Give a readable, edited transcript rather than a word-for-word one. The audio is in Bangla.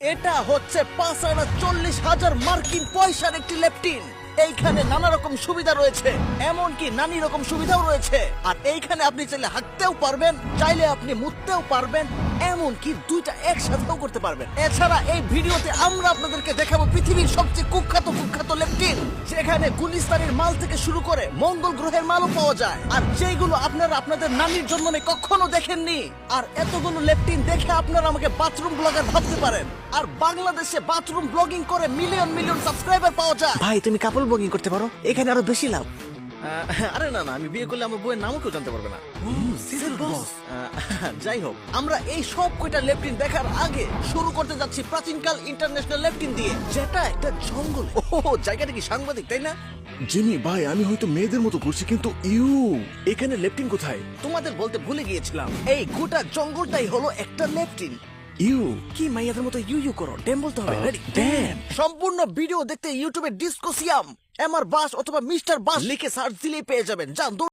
এটা হচ্ছে ৫,৪০,০০০ মার্কিন পয়সার একটি লেপটিন। এইখানে নানা রকম সুবিধা রয়েছে, এমনকি নানি রকম সুবিধাও রয়েছে। আর এইখানে আপনি চাইলে হাঁটতেও পারবেন, চাইলে আপনি মুততেও পারবেন, এমনকি দুইটা একসাথেও করতে পারবেন। এছাড়া এই ভিডিওতে আমরা আপনাদেরকে দেখাবো পৃথিবীর সবচেয়ে কুখ্যাত লেপটিন, যেখানে গুলিস্তানের মাল থেকে শুরু করে মঙ্গল গ্রহের মালও পাওয়া যায়, আর যেগুলো আপনারা আপনাদের নানির জন্মে কখনো দেখেননি। আর এতগুলো লেপটিন দেখে আপনারা আমাকে বাথরুম ব্লগার ভাবতে পারেন। আর বাংলাদেশে বাথরুম ব্লগিং করে মিলিয়ন সাবস্ক্রাইবার পাওয়া যায়। ভাই তুমি কাপল ব্লগিং করতে পারো, এখানে আরো বেশি লাভ। আরে না, আমি বিয়ে করলে আমার বউয়ের নামও কেউ জানতে পারবে না। যাই হোক, আমরা এই সব কয়টা লেপটিন দেখার আগে শুরু করতে যাচ্ছি প্রাচীনকাল ইন্টারন্যাশনাল লেপটিন দিয়ে, যেটা একটা জঙ্গল। ও জায়গাটা কি সাংবাদিক, তাই না? জিমি ভাই, আমি হয়তো মেয়েদের মতো করছি, কিন্তু এখানে লেপটিন কোথায়? তোমাদের বলতে ভুলে গিয়েছিলাম, এই গোটা জঙ্গলটাই হলো একটা লেপটিন। কি মাইয়াদের মতো ইউ করো, ড্যাম বলতে হবে। Ready, dam. সম্পূর্ণ ভিডিও দেখতে ইউটিউবে ডিসকোসিয়াম, এমআর বাস অথবা মিস্টার বাস লিখে সার্চ দিলেই পেয়ে যাবেন। যান।